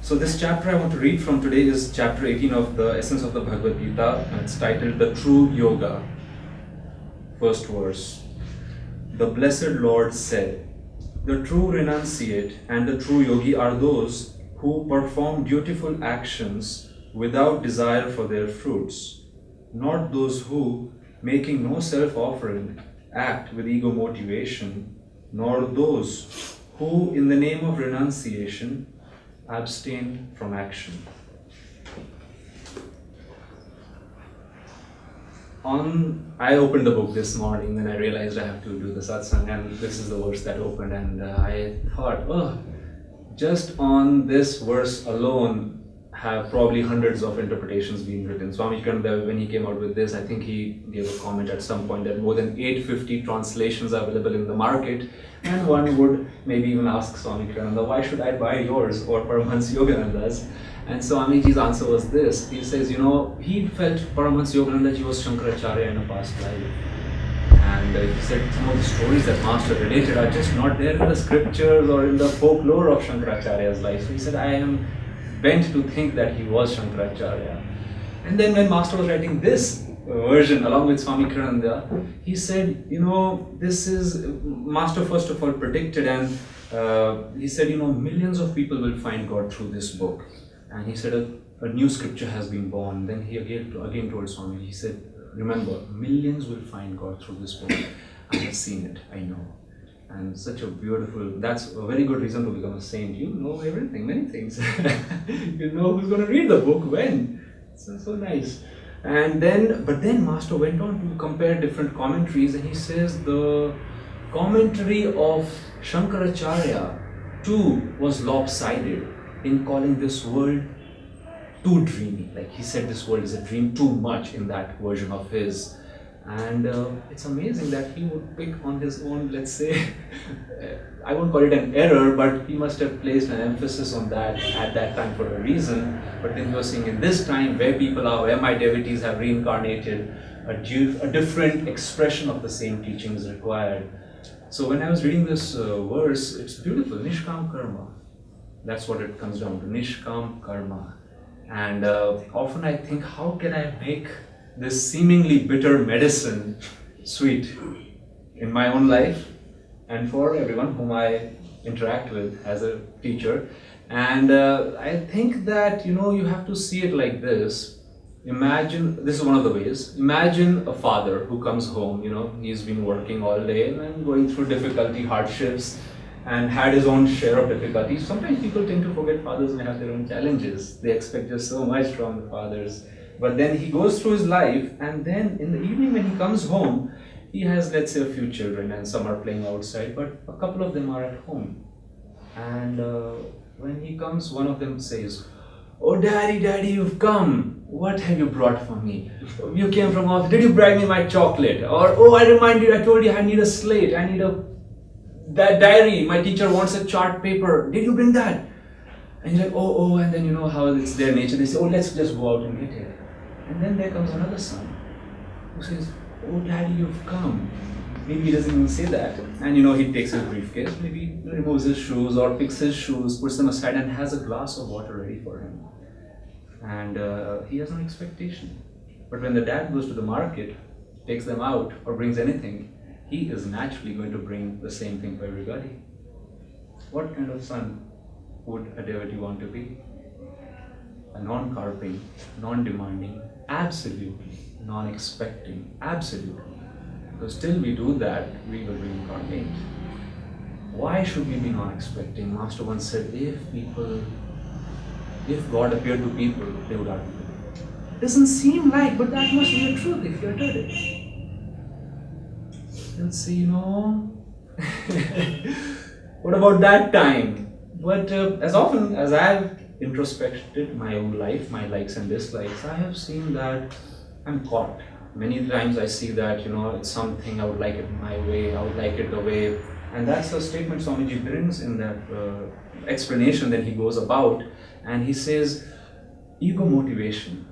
So this chapter I want to read from today is chapter 18 of the Essence of the Bhagavad Gita, and it's titled The True Yoga. First verse. The Blessed Lord said, the true renunciate and the true yogi are those who perform dutiful actions without desire for their fruits, not those who, making no self-offering, act with ego motivation, nor those who, in the name of renunciation, abstain from action. I opened the book this morning, then I realized I have to do the satsang, and this is the verse that opened, and I thought, just on this verse alone have probably hundreds of interpretations been written. Swami Vivekananda, when he came out with this, I think he gave a comment at some point that more than 850 translations are available in the market, and one would maybe even ask Swami Vivekananda, why should I buy yours or Paramahansa Yogananda's? And Swamiji's answer was this. He says, he felt Paramahansa Yoganandaji was Shankaracharya in a past life. And he said some of the stories that Master related are just not there in the scriptures or in the folklore of Shankaracharya's life. So he said, I am bent to think that he was Shankaracharya. And then when Master was writing this version along with Swami Vivekananda, he said, this is, Master first of all predicted, and he said, millions of people will find God through this book. And he said a new scripture has been born. Then he again told Swami, he said, remember, millions will find God through this book. I have seen it, I know. And such a beautiful, that's a very good reason to become a saint. You know everything, many things. You know who's going to read the book, when. So nice. But then Master went on to compare different commentaries, and he says the commentary of Shankaracharya too was lopsided in calling this world too dreamy. Like he said, this world is a dream too much in that version of his. And it's amazing that he would pick on his own, let's say, I won't call it an error, but he must have placed an emphasis on that at that time for a reason. But then he was saying, in this time where people are, where my devotees have reincarnated, a different expression of the same teaching is required. So when I was reading this verse, it's beautiful, Nishkam Karma. That's what it comes down to, Nishkam Karma. And often I think, how can I make this seemingly bitter medicine sweet in my own life and for everyone whom I interact with as a teacher? And I think that, you have to see it like this. Imagine, this is one of the ways, imagine a father who comes home, he's been working all day and going through difficulty, hardships, and had his own share of difficulties. Sometimes people tend to forget fathers may have their own challenges. They expect just so much from the fathers. But then he goes through his life, and then in the evening when he comes home, he has, let's say, a few children, and some are playing outside, but a couple of them are at home. And when he comes, one of them says, "Oh, daddy, you've come. What have you brought for me? You came from office. Did you bring me my chocolate? Or, oh, I told you I need a slate. I need that diary. My teacher wants a chart paper. Did you bring that?" And you're like, oh, and then you know how it's their nature. They say, oh, let's just go out and get it. And then there comes another son who says, "Oh, daddy, you've come." Maybe he doesn't even say that. And he takes his briefcase, maybe removes his shoes or picks his shoes, puts them aside, and has a glass of water ready for him. And he has no expectation. But when the dad goes to the market, takes them out, or brings anything, he is naturally going to bring the same thing for everybody. What kind of son would a devotee want to be? A non-carping, non-demanding, absolutely non-expecting, absolutely. Because till we do that, we will reincarnate. Why should we be non-expecting? Master once said, if God appeared to people, they would argue with it. Doesn't seem like, but that must be the truth if you uttered it. They'll say, what about that time? But as often as I've introspected my own life, my likes and dislikes, I have seen that I'm caught. Many times I see that, it's something I would like it my way, I would like it the way. And that's the statement Swamiji brings in that explanation that he goes about. And he says, ego motivation,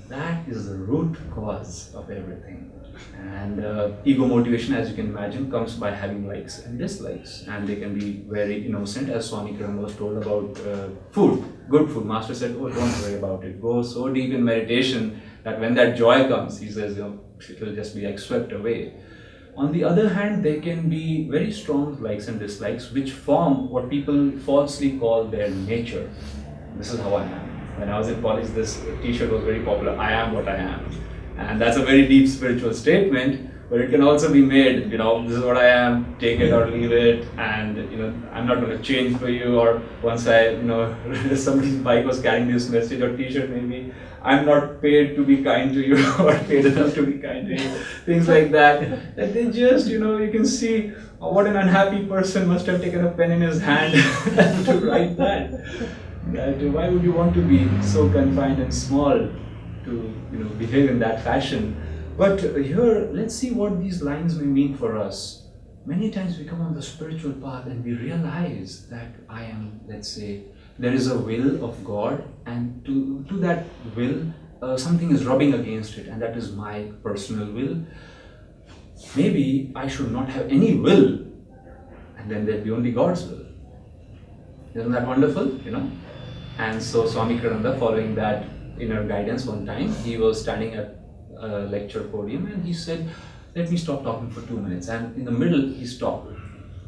that is the root cause of everything. And ego motivation, as you can imagine, comes by having likes and dislikes, and they can be very innocent, as Swami Kiran was told about food, good food. Master said, "Oh, don't worry about it. Go so deep in meditation that when that joy comes," he says, it will just be like swept away. On the other hand, there can be very strong likes and dislikes, which form what people falsely call their nature. This is how I am. When I was in college, this T-shirt was very popular. I am what I am. And that's a very deep spiritual statement, but it can also be made, this is what I am, take it or leave it, and I'm not going to change for you. Or once somebody's bike was carrying this message, or T-shirt maybe, I'm not paid to be kind to you or paid enough to be kind to you, things like that. That they just, you can see what an unhappy person must have taken a pen in his hand to write that. That why would you want to be so confined and small to behave in that fashion? But here, let's see what these lines may mean for us. Many times we come on the spiritual path and we realize that I am, let's say, there is a will of God, and to that will, something is rubbing against it, and that is my personal will. Maybe I should not have any will, and then there'd be only God's will. Isn't that wonderful? And so Swami Kirananda, following that inner guidance, one time he was standing at a lecture podium and he said, "Let me stop talking for 2 minutes." And in the middle he stopped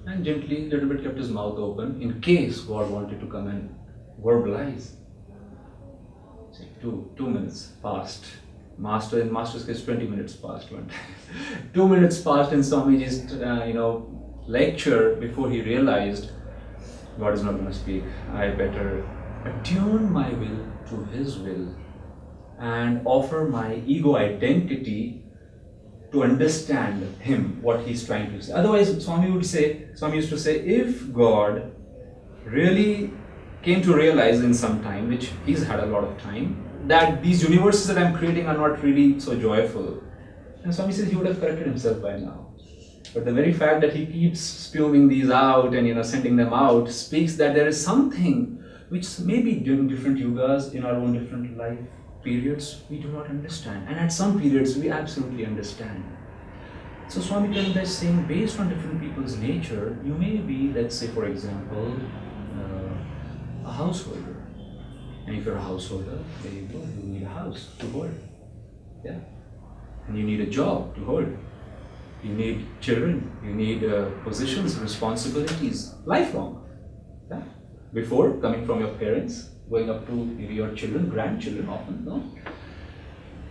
and gently, little bit kept his mouth open in case God wanted to come and verbalize. Say, 2 minutes passed. In Master's case, 20 minutes passed one time. 2 minutes passed in Swamiji's lecture before he realized God is not going to speak. I better attune my will to His will and offer my ego identity to understand Him, what He's trying to say. Otherwise, Swami used to say, if God really came to realize in some time, which He's had a lot of time, that these universes that I'm creating are not really so joyful, and Swami says He would have corrected Himself by now. But the very fact that He keeps spewing these out and sending them out speaks that there is something which may be in different yugas, in our own different life periods, we do not understand. And at some periods, we absolutely understand. So Swami Kirananda is saying, based on different people's nature, you may be, let's say for example, a householder. And if you're a householder, there you go, you need a house to hold. Yeah. And you need a job to hold. You need children, you need positions, responsibilities, lifelong. Yeah? Before coming from your parents, going up to maybe your children, grandchildren often, no?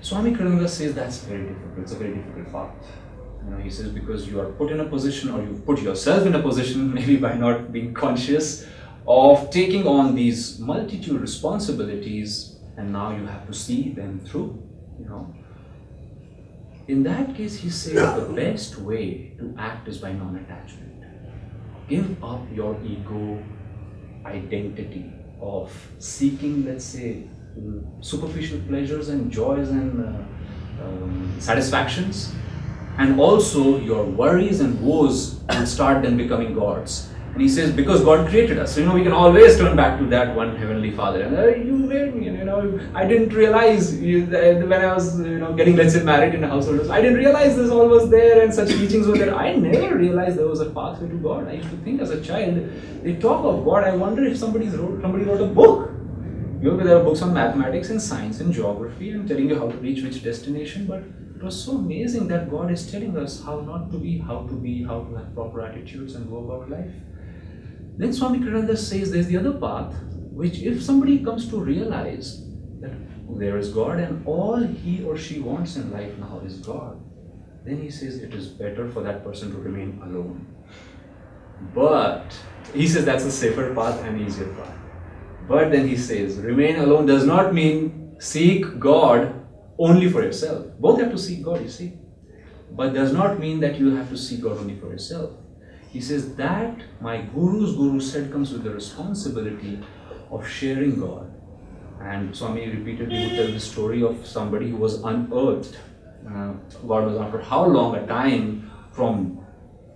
Swami Kirananda says that's very difficult, it's a very difficult path. He says because you are put in a position, or you've put yourself in a position, maybe by not being conscious, of taking on these multitude responsibilities, and now you have to see them through, In that case, he says the best way to act is by non-attachment. Give up your ego identity of seeking, let's say, superficial pleasures and joys and satisfactions, and also your worries and woes will start then becoming gods. And he says, because God created us, so we can always turn back to that one Heavenly Father. And you made me, I didn't realize when I was, getting, let's say, married in a household, I didn't realize this all was there and such teachings were there. I never realized there was a pathway to God. I used to think as a child, they talk of God, I wonder if somebody wrote a book. There are books on mathematics and science and geography and telling you how to reach which destination, but it was so amazing that God is telling us how not to be, how to have proper attitudes and go about life. Then Swami Kirananda says there's the other path, which if somebody comes to realize that there is God and all he or she wants in life now is God, then he says it is better for that person to remain alone. But he says that's a safer path and easier path. But then he says remain alone does not mean seek God only for yourself. Both have to seek God, you see. But does not mean that you have to seek God only for yourself. He says that my guru's guru said comes with the responsibility of sharing God. And Swami repeatedly would tell the story of somebody who was unearthed. God was after how long a time from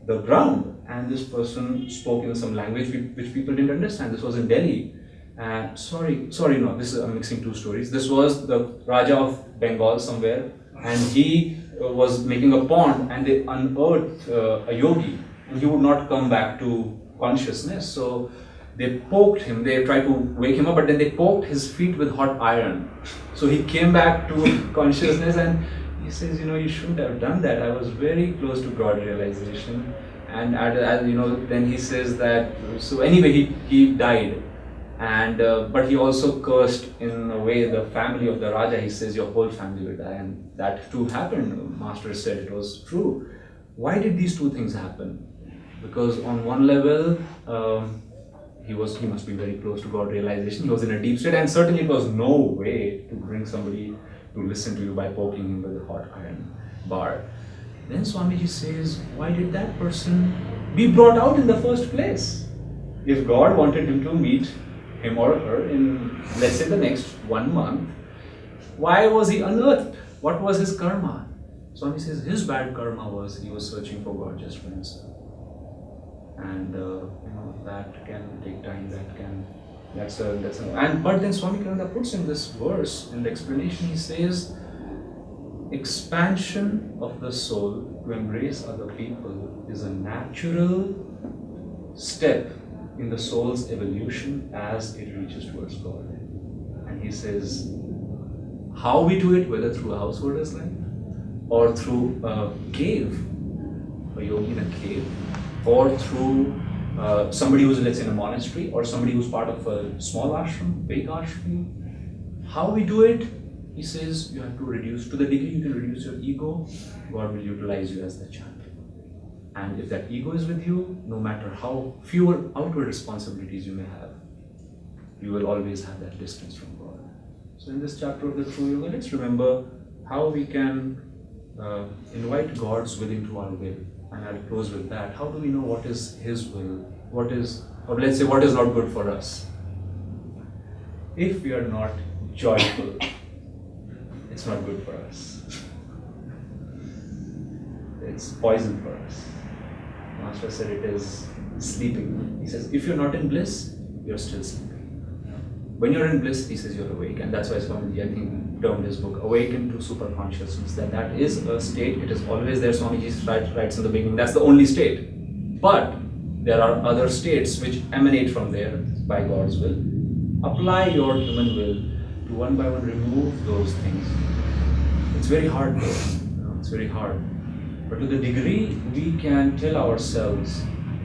the ground, and this person spoke in some language which people didn't understand. This was in Delhi. I'm mixing two stories. This was the Raja of Bengal somewhere, and he was making a pond, and they unearthed a yogi, and he would not come back to consciousness. So they poked him, they tried to wake him up, but then they poked his feet with hot iron. So he came back to consciousness, and he says, you shouldn't have done that. I was very close to God realization. And then he says that, so anyway, he died. And but he also cursed in a way the family of the Raja. He says your whole family will die, and that too happened. Master said it was true. Why did these two things happen? Because on one level, he must be very close to God realization. He was in a deep state, and certainly it was no way to bring somebody to listen to you by poking him with a hot iron bar. Then Swamiji says, why did that person be brought out in the first place? If God wanted him to meet him or her in, let's say, the next 1 month, why was he unearthed? What was his karma? Swami says his bad karma was he was searching for God just for himself. And that can take time, but then Swami Kananda puts in this verse, in the explanation, he says, expansion of the soul to embrace other people is a natural step in the soul's evolution as it reaches towards God. And he says, how we do it, whether through a householder's life or through a cave, a yogi in a cave, or through somebody who's, let's say, in a monastery, or somebody who's part of a small ashram, big ashram, how we do it, he says, you have to reduce, to the degree you can reduce your ego, God will utilize you as the champion. And if that ego is with you, no matter how fewer outward responsibilities you may have, you will always have that distance from God. So in this chapter of the True Yoga, let's remember how we can invite God's will into our will. And I'll close with that. How do we know what is His will? Or let's say, what is not good for us? If we are not joyful, it's not good for us. It's poison for us. Master said it is sleeping. He says, if you're not in bliss, you're still sleeping. When you're in bliss, he says you're awake. And that's why Swamiji, I think, termed his book, Awaken to Super Consciousness. That is a state, it is always there. Swamiji writes in the beginning, that's the only state. But there are other states which emanate from there by God's will. Apply your human will to one by one remove those things. It's very hard though, it's very hard. But to the degree we can tell ourselves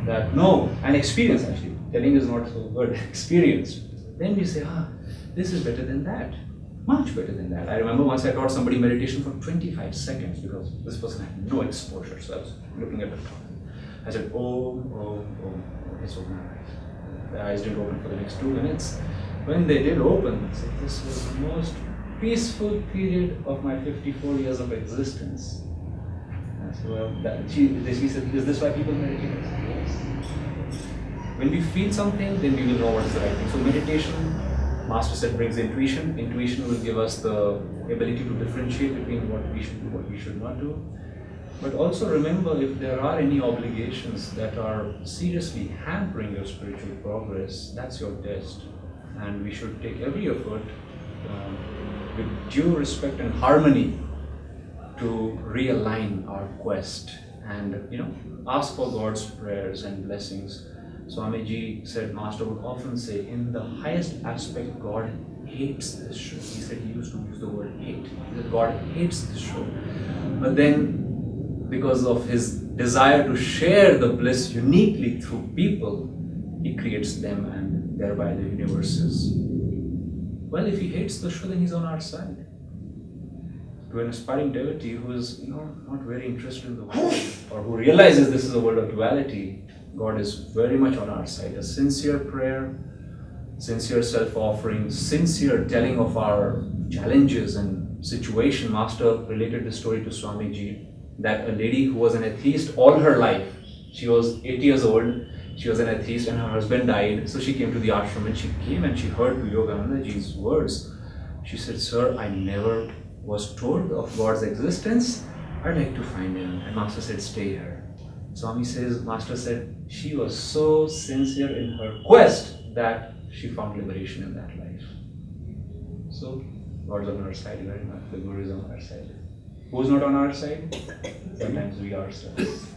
that no, and experience actually, telling is not so good, experience. Then we say, this is better than that, much better than that. I remember once I taught somebody meditation for 25 seconds because this person had no exposure, so I was looking at the time. I said, it's open. The eyes didn't open for the next 2 minutes. When they did open, I said, this was the most peaceful period of my 54 years of existence. And so she said, is this why people meditate? I said, yes. When we feel something, then we will know what is the right thing. So meditation, Master said, brings intuition. Intuition will give us the ability to differentiate between what we should do, what we should not do. But also remember, if there are any obligations that are seriously hampering your spiritual progress, that's your test. And we should take every effort with due respect and harmony to realign our quest and ask for God's prayers and blessings. Swamiji said, Master would often say, in the highest aspect, God hates this show. He said he used to use the word hate. He said God hates this show. But then, because of his desire to share the bliss uniquely through people, he creates them and thereby the universes. Well, if he hates the show, then he's on our side. To an aspiring devotee who is not very interested in the world, or who realizes this is a world of duality, God is very much on our side. A sincere prayer, sincere self-offering, sincere telling of our challenges and situation. Master related this story to Swamiji, that a lady who was an atheist all her life, she was 80 years old, she was an atheist and her husband died, so she came to the ashram and she came and she heard Yoganandaji's words. She said, sir, I never was told of God's existence. I'd like to find him. And Master said, stay here. Swami says, Master said, she was so sincere in her quest that she found liberation in that life. So, God's on her side very much, the Guru is on her side. Who's not on our side? Sometimes we ourselves.